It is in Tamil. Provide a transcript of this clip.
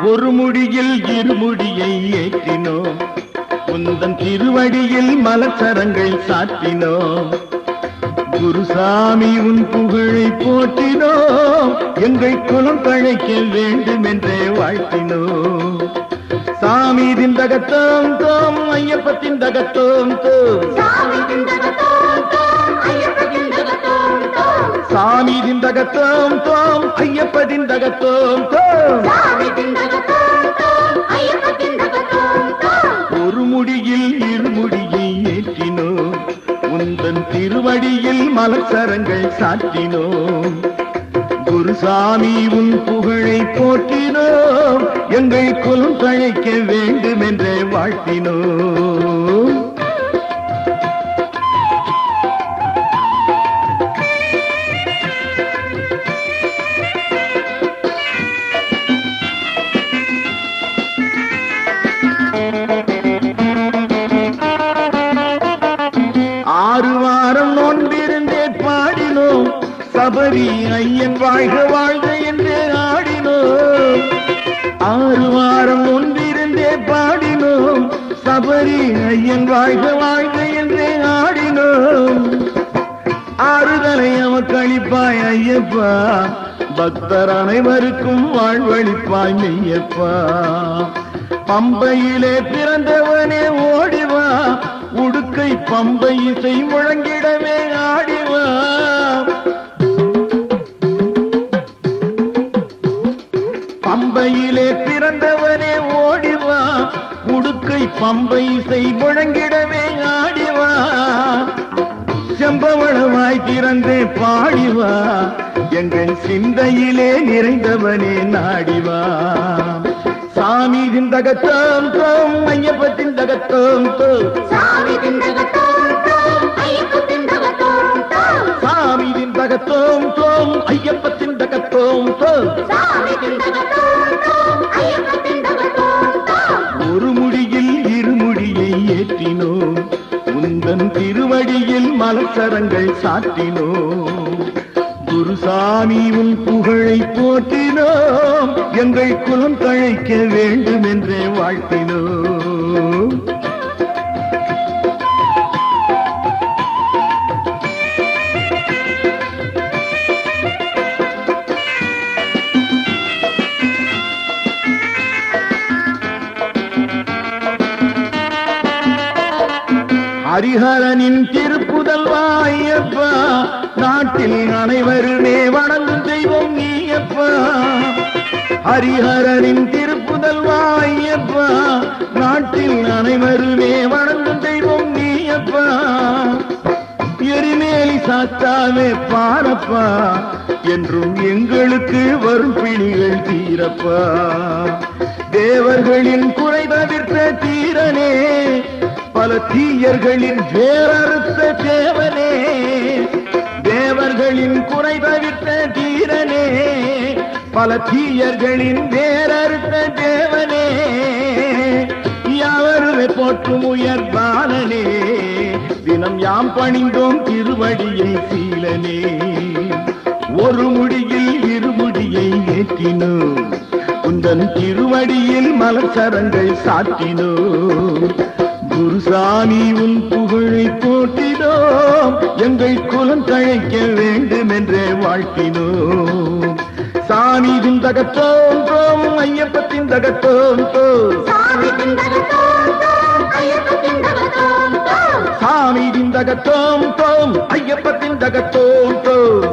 ஒரு முடியில் இருமுடியை ஏற்றினோம், உந்தன் திருவடியில் மலச்சரங்கள் சாத்தினோம். குருசாமி உன் புகழை போற்றினோம், எங்கள் குலம் தழைக்க வேண்டும் என்றே வாழ்த்தினோம். சாமி திண்டகத்தோம் தோம் ஐயப்பத்தின் தகத்தோம் தோம், சாமி திண்டகத்தோம் தோம் ஐயப்பத்தின் தகத்தோம். ஒரு முடியில் இருமுடியை ஏற்றினோம், உந்தன் திருவடியில் மலச்சரங்கள் சாற்றினோம். குருசாமி உன் புகழை போற்றினோம், எங்கள் குலம் தழைக்க வேண்டும் என்றே வாழ்த்தினோம். ஆறு வாரம் நோன்பிருந்தே பாடினோம், சபரி ஐயன் வாழ்க வாழ்க என்றே ஆடினோம். ஆறு வாரம் நோன்பிருந்தே பாடினோம், சபரி ஐயன் வாழ்க வாழ்க என்றே ஆடினோம். ஆறுதலை அவக்களிப்பாய் ஐயப்பா, பக்தர் அனைவருக்கும் வாழ்வழிப்பாய் மெய்யப்பா. பம்பையிலே பிறந்தவனே ஓடிவா, உடுக்கை பம்பை இசை முழங்கிடவே ஆடிவா. பம்பையிலே பிறந்தவனே ஓடிவா, உடுக்கை பம்பை இசை முழங்கிடவே ஆடிவா. செம்பவளமாய் திறந்தே பாடிவா, எங்கள் சிந்தையிலே நிறைந்தவனே நாடிவா. சாமி திண்டகத்தோம் தோம் ஐயப்பத்தின் தகத்தோம் தோம், சாமி திண்டகத்தோம் தோம் ஐயப்பத்தின் தகத்தோம் தோம். ஒரு முடியில் இருமுடியை ஏற்றினோம், உந்தன் திருவடியில் மலச்சரங்கள் சாத்தினோம். குருசாமி உன் புகழை போற்றினோம், எங்கள் குலம் தழைக்க வேண்டும் என்றே வாழ்த்தினோம். ஹரிஹரனின் திருப்புதல்வா ஐயப்பா, நாட்டில் அனைவருமே வணங்கும் தெய்வம் நீயப்பா. ஹரிஹரனின் திருப்புதல்வா ஐயப்பா, நாட்டில் அனைவருமே வணங்கும் தெய்வம் நீயப்பா. எரிமேலி சாத்தாவே பாரப்பா, என்றும் எங்களுக்கு வரும் பிணிகள் தீரப்பா. தேவர்களின் குறை தவிர்த்த தீரனே, பல தீயர்களின் வேறறுத்த தேவனே. தேவர்களின் குறை தவிர்த்த தீரனே, பல தீயர்களின் வேறறுத்த தேவனே. யாவருமே போற்றும் உயர் பாலனே, தினம் யாம் பணிந்தோம் திருவடியை சீலனே. ஒரு முடியில் இருமுடியை ஏற்றினோம், உந்தன் திருவடியில் மலச்சரங்கள் சாத்தினோம். குருசாமி உன் புகழை போற்றினோம், எங்கள் குலம் தழைக்க வேண்டும் என்றே வாழ்த்தினோம். சாமி திண்டகத்தோம் தோம் ஐயப்பத்தின் தகத்தோம் தோம், சாமி திண்டகத்தோம் தோம் ஐயப்பத்தின் தகத்தோம் தோம்.